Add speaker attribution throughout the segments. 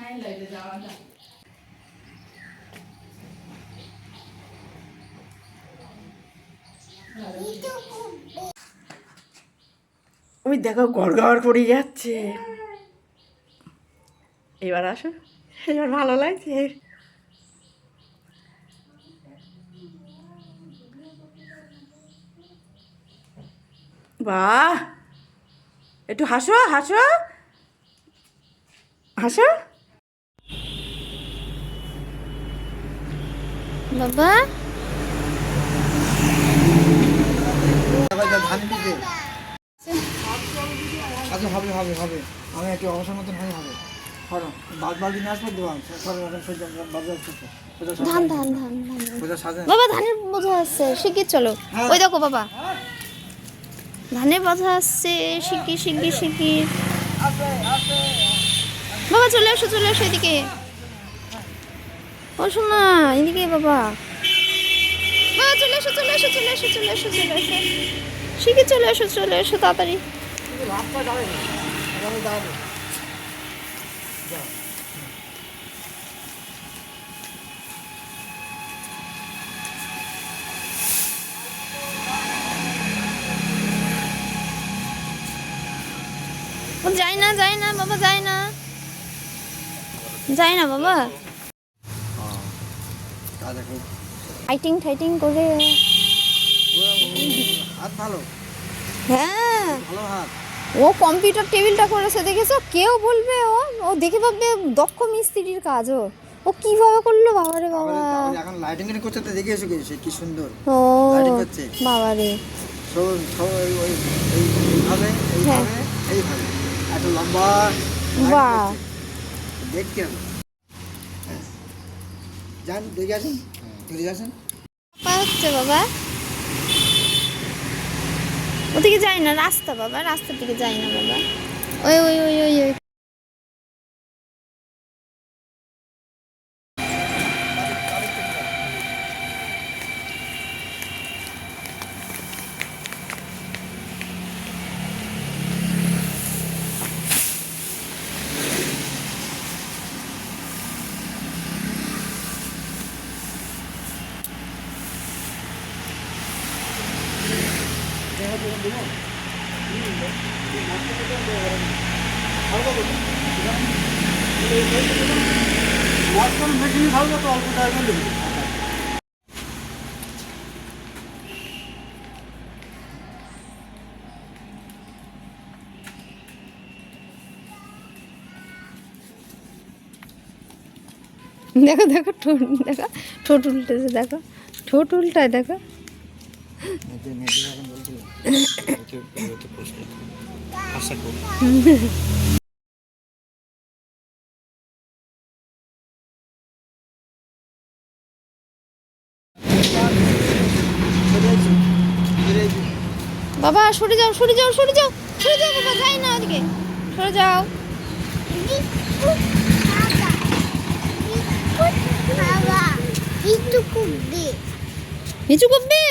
Speaker 1: ওই দেখো গড়গড় করে যাচ্ছে। এবার আসো, এবার ভালো লাগছে। বাহ, একটু হাসো হাসো হাসো।
Speaker 2: বাবা
Speaker 3: আচ্ছা হবে হবে হবে, আমি একটু অবসর মতন হয়ে হবে। বাদ বাকি না আসবে দেওয়া
Speaker 2: ধান ধান ধান ধান বাবা ধানের বোঝা আসছে শিগগির চলো। ওই দেখো বাবা ধানের বোঝা আসছে, শিগগির শিগগির শিগগির বাবা চলে এসো এদিকে। ও শোনা এদিকে বাবা, বাবা চলে এসো শিগগির চলে এসো তাড়াতাড়ি। যাই না বাবা, যাই না বাবা। ফাইটিং করে
Speaker 3: হাত ভালো,
Speaker 2: হ্যাঁ
Speaker 3: ভালো হাত।
Speaker 2: ও কম্পিউটার টেবিলটা করেছে দেখেছো, কেউ বলবে ও দেখে ভাববে দক্ষ মিস্ত্রির কাজ। ও কিভাবে করলো বাবারে বাবা।
Speaker 3: এখন লাইটিং এর করতে তো দেখে এসে গেছে কি সুন্দর
Speaker 2: ও
Speaker 3: লাইটিং করছে
Speaker 2: বাবারে।
Speaker 3: এইভাবে এত লম্বা
Speaker 2: বাহ
Speaker 3: দেখতে হবে। যান দেখে আসেন,
Speaker 2: হচ্ছে বাবা। ওদিকে যাই না, রাস্তার দিকে যাই না বাবা। ওই ওই ওই ওই ওই দেখো ঠোঁট উল্টেছে, ঠোঁট উল্টায় দেখো। বাবা সরে যাও বাবা, যাই না ওদিকে, সরে যাও। নিচু করবে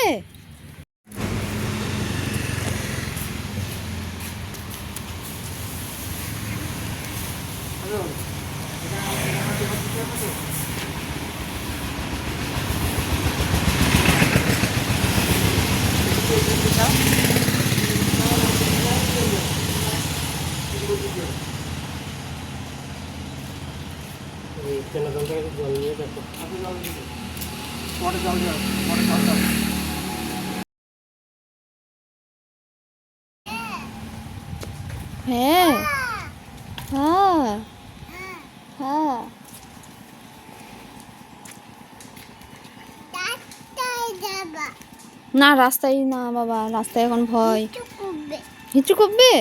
Speaker 2: হ্যাঁ হ্যাঁ হ্যাঁ। না রাস্তায় না বাবা, রাস্তায় এখন ভয়। নিচু করবে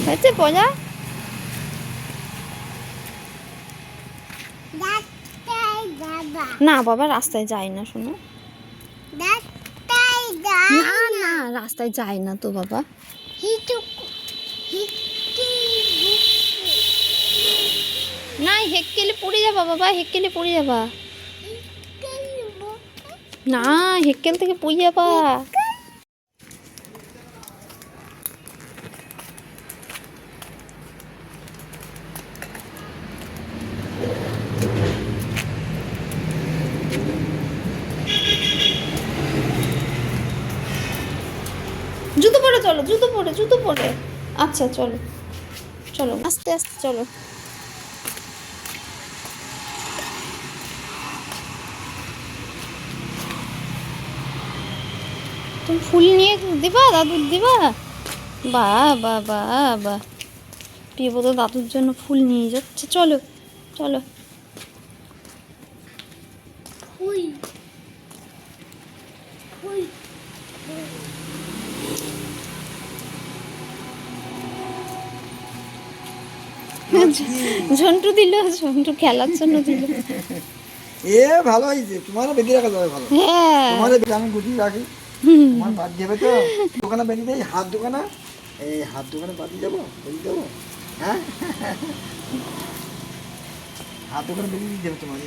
Speaker 2: হয়েছে পজা। না বাবা রাস্তায় যায় না, শোনো। না না রাস্তায় যায় না তো বাবা। না হেক্কেলে পড়ে যাবা বাবা, হেক্কেলে পড়ে যাবা। না হেক্কেল থেকে পড়ে যাবা। জুতো পরে চলো, জুতো পরে। আচ্ছা চলো চলো আস্তে আস্তে চলো। তুমি ফুল নিয়ে দিবা, দাদুর দিবা? বা বা বা বা প্রিয়ব্রত দাদুর জন্য ফুল নিয়ে যাচ্ছে। চলো চলো। ঝন্টু দিল, ঝন্টু খেলার জন্য দিল।
Speaker 3: এ ভালো হয়েছে, তোমারও বেঁধে রাখা যাবে ভালো।
Speaker 2: হ্যাঁ
Speaker 3: তোমার আমি গুটিয়ে রাখি, তোমার বাদ যাবে তো। দোকানে বেরিয়ে দেয়, হাত দোকানে, এই হাত দোকানে বাদি যাবো, বেরিয়ে যাবো। হ্যাঁ হাত দোকানে বেরিয়ে দিয়ে যাবে তোমার।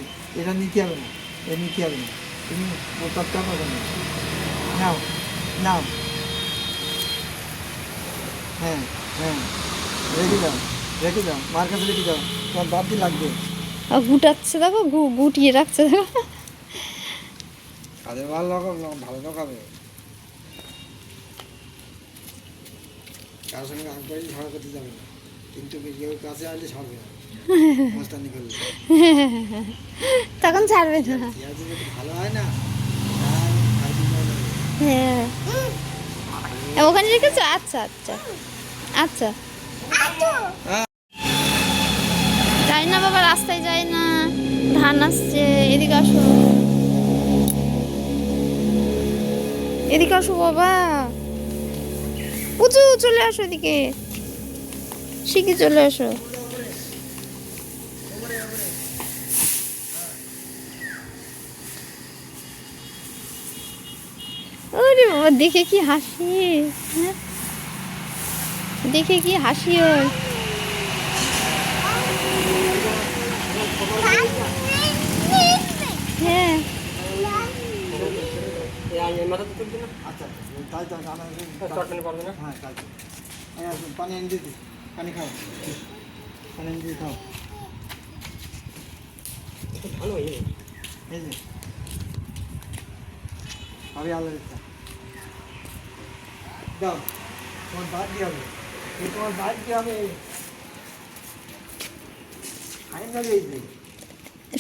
Speaker 3: এটা নিতে হবে না, এটা নিতে হবে না, তুমি প্রতাপটা পাবে না। নাও নাও, হ্যাঁ হ্যাঁ রেখে দাও, রেখে দাও, মার কাছে রেখে দাও, তোমার বাদ দিয়ে লাগবে।
Speaker 2: গুটাচ্ছে দেখো, গুটিয়ে রাখছে দেখো।
Speaker 3: কাদের ভালো লাগাবে, ভালো লাগাবে। কারোর সঙ্গে একবারই ঝগড়া করতে যাবে না, কিন্তু কেউ কাছে আসলে ছাড়বে না, মস্তানি করলে
Speaker 2: তখন ছাড়বে না।
Speaker 3: ভালো হয় না।
Speaker 2: হ্যাঁ ওখানে রেখেছো? আচ্ছা আচ্ছা আচ্ছা। যাই না বাবা, রাস্তায় যাই না, ধান আসছে। এদিকে আসো, এদিকে আসো বাবা, উঁচু চলে আসো এদিকে, শিখে চলে আসো। ওরে বাবা দেখে কি হাসি, হ্যাঁ দেখে কি হাসি ওর। হ্যাঁ
Speaker 3: আচ্ছা তাই তো হ্যাঁ তাই তো। পানি এনে দিতে, পানি খাও, পানি এনে দিয়ে খাও। ভালো এই যে আমি আল্লাহ দিচ্ছা দাও, তোমার বাদ দিয়ে হবে, তোমার বাদ দিয়ে হবে। আইন না রয়েছে,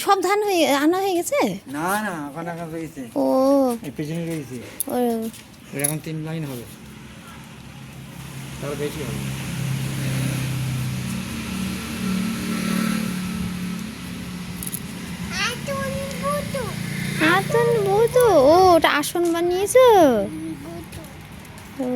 Speaker 2: সব ধান হয়ে আনা হয়ে গেছে?
Speaker 3: না না ওখানে এখন রয়েছে,
Speaker 2: ও
Speaker 3: এই পেছনে রয়েছে। এখন 3 লাইন হবে, তার বেশি হবে।
Speaker 2: আতন বৌতো, ও ওটা আসন বানিয়েছো? ও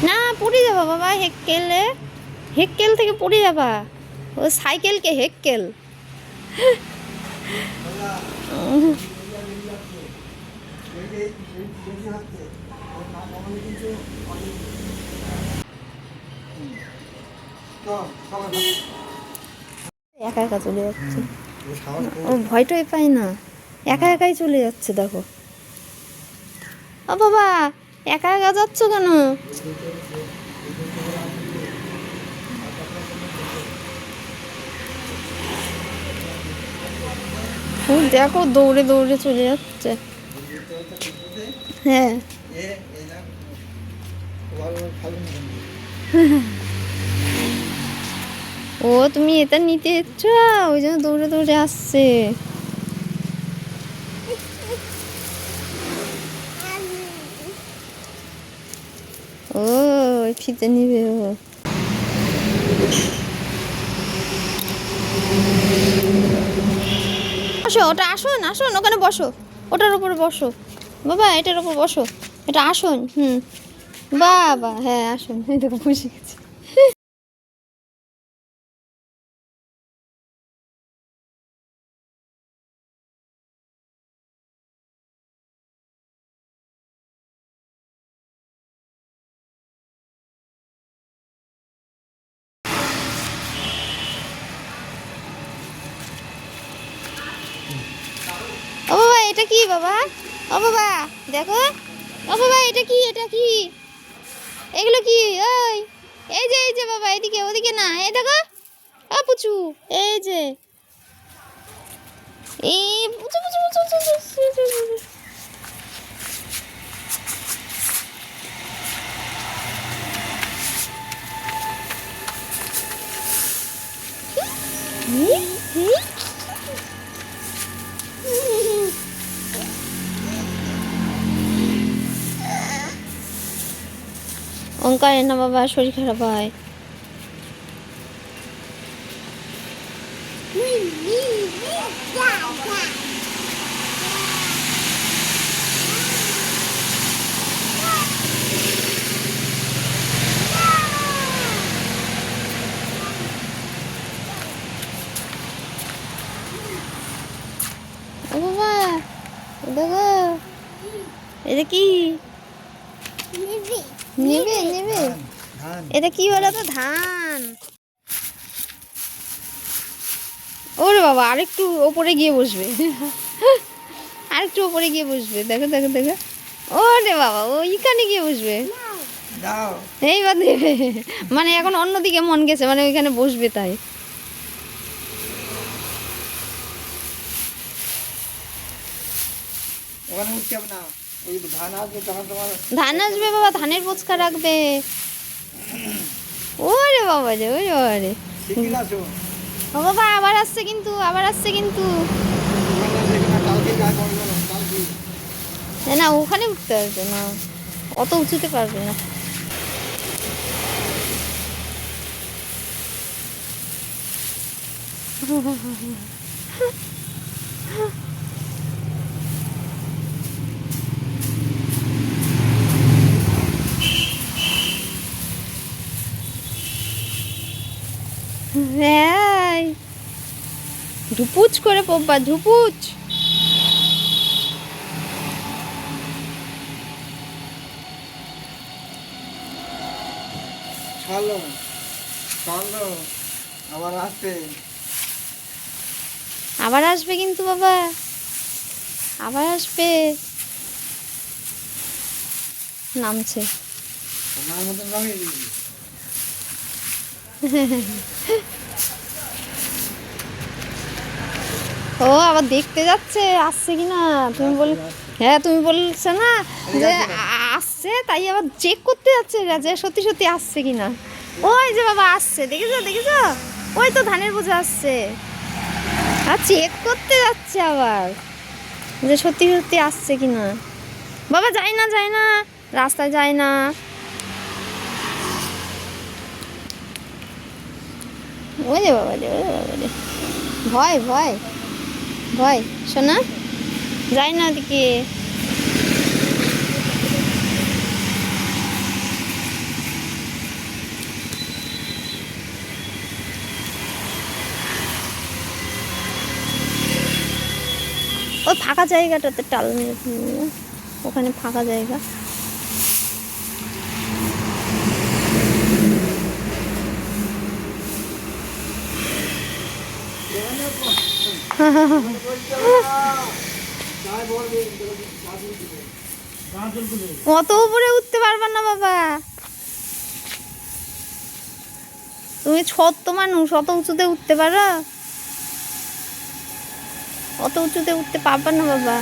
Speaker 2: না পড়ে যাবা বাবা, হেক্কেলে, হেক্কেল থেকে পড়ে যাবা। ও সাইকেলকে হেক্কেল। একা একা চলে যাচ্ছে, ও ভয়টাই পায় না, একা একাই চলে যাচ্ছে দেখো। ও বাবা একা একা যাচ্ছ কেন? ও দেখো দৌড়ে দৌড়ে চলে যাচ্ছে। হ্যাঁ ও তুমি এটা নিতে এসছ, ওই জন্য দৌড়ে দৌড়ে আসছে। ও ফিতে নিবে ও। আসো ওটা, আসুন আসুন ওখানে বসো। ওটার উপরে বসো বাবা, এটার উপর বসো, এটা আসন। বাবা হ্যাঁ আসন, এই দেখো বসে গেছে। ও বাবা এটা কি বাবা? ও বাবা দেখো, ও বাবা এটা কি, এটা কি, এগুলো কি? ওই এই যে বাবা, এদিকে ওদিকে না, এই দেখো ও পুচু, এই যে এই পুচু পুচু পুচু পুচু পুচু পুচু। অঙ্কারে না বাবা, শরীর খারাপ হয়। ও বাবা দেখো, এটা কি নেবে নেবে?
Speaker 3: ধান
Speaker 2: এটা কি বলো তো? ধান। ওরে বাবা আরেকটু ওপরে গিয়ে বসবে, আরেকটু ওপরে গিয়ে বসবে, দেখো দেখো দেখো। ওরে বাবা ওইখানে গিয়ে বসবে,
Speaker 3: দাও
Speaker 2: এইবার দেবে। মানে এখন অন্যদিকে মন গেছে, মানে ওইখানে বসবে তাই।
Speaker 3: ওখানে উঠতে হবে না, ওই ধান আসবে তখন তোমার
Speaker 2: ধান আসবে বাবা, ধানের ফুচকা রাখবে। ওরে বাবা রে, ওরে বাবা রে,
Speaker 3: শিখিয়ে আসো।
Speaker 2: ও বাবা আবার আসছে কিন্তু, আবার আসছে কিন্তু।
Speaker 3: কালকে গায়ে পড়বে না, কালকে
Speaker 2: না ওখানে উঠতে পারবে না, অত উঁচুতে পারবে না। হ্যাঁ ধুপুচ করে পব্বা, ধুপুচ।
Speaker 3: ছাড়লো ছাড়লো, আবার আসবে।
Speaker 2: আবার আসবে কিন্তু বাবা, আবার আসবে। নামছে।
Speaker 3: তোমার মতন নামিয়ে দিবি।
Speaker 2: ও আবার দেখতে যাচ্ছে আসছে কিনা। তুমি বল, হ্যাঁ তুমি বলছো না যে আসছে, তাই আবার চেক করতে যাচ্ছে যে সত্যি সত্যি আসছে কিনা। ওই যে বাবা আসছে, দেখেছো দেখেছো, ওই তো ধানের বোঝা আসছে, আর চেক করতে যাচ্ছে আবার যে সত্যি সত্যি আসছে কিনা। বাবা যায় না যায় না, রাস্তায় যায় না। ওই যে বাবা রে, ওই বাবা রে, ভয় ভয় ভয়, শোনা যায় না ওদিকে। ওই ফাঁকা জায়গাটাতে টাল মেরে দিবি, ওখানে ফাঁকা জায়গা। অত উপরে উঠতে পারবা না বাবা, তুমি ছোট্ট মানুষ, অত উঁচুতে উঠতে পারো? অত উঁচুতে উঠতে পারবা না বাবা।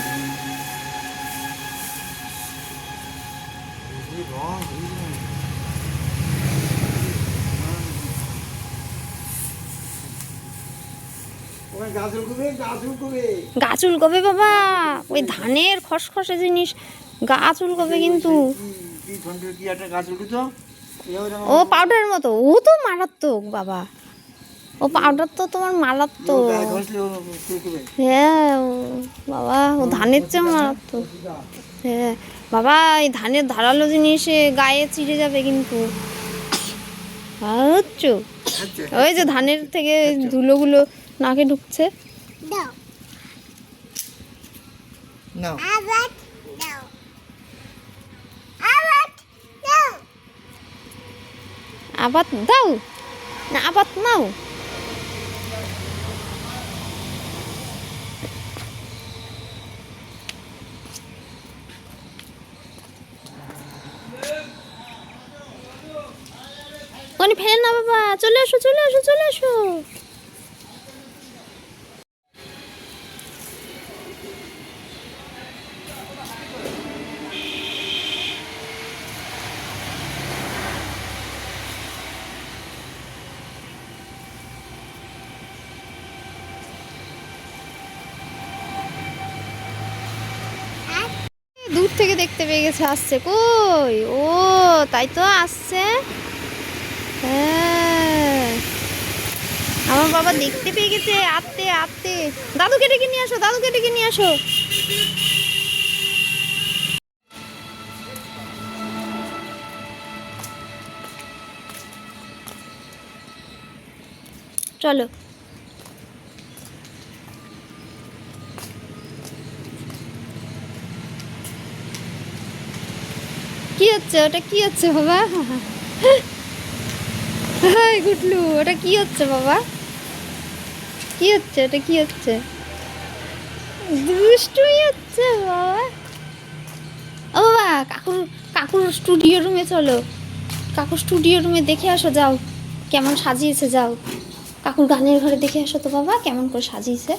Speaker 2: গাছ উলকবে বাবা, ওই ধানের খসখসে জিনিস, গাছ উলকবে কিন্তু। ও পাউডারের মতো, ও তো মারাত্মক বাবা, ও পাউডার তো তোমার মারাত্মক।
Speaker 3: গায়ে ঘষলে ও কুরকুরে।
Speaker 2: হ্যাঁ বাবা, ও ধানের চেয়ে মারাত্মক। হ্যাঁ বাবা, এই ধানের ধারালো জিনিসে গায়ে চিড়ে যাবে কিন্তু। আচ্ছা,
Speaker 3: আচ্ছা
Speaker 2: ওই যে ধানের থেকে ধুলোগুলো নাকে ঢুকছে।
Speaker 3: নাও
Speaker 2: আবার দাও না, আবার নাও। ওখানে ফেলে না বাবা, চলে এসো চলে এসো চলে এসো। দূর থেকে দেখতে পেয়ে গেছে, আসছে কই, ও তাই তো আসছে। হ্যাঁ আমার বাবা দেখতে পেয়ে গেছে, আত্তে আত্তে। দাদুকে ডেকে নিয়ে আসো, দাদুকে ডেকে নিয়ে আসো। চলো কি হচ্ছে, ওটা কি হচ্ছে বাবা? হাই গুটলু, ওটা কি হচ্ছে বাবা? কি হচ্ছে, ওটা কি হচ্ছে? দুষ্টুই হচ্ছে বাবা। ও বাবা, কাকুর স্টুডিও রুমে চলো, কাকুর স্টুডিও রুমে দেখে আসো, যাও কেমন সাজিয়েছে, যাও কাকুর গানের ঘরে দেখে আসো তো বাবা, কেমন করে সাজিয়েছে।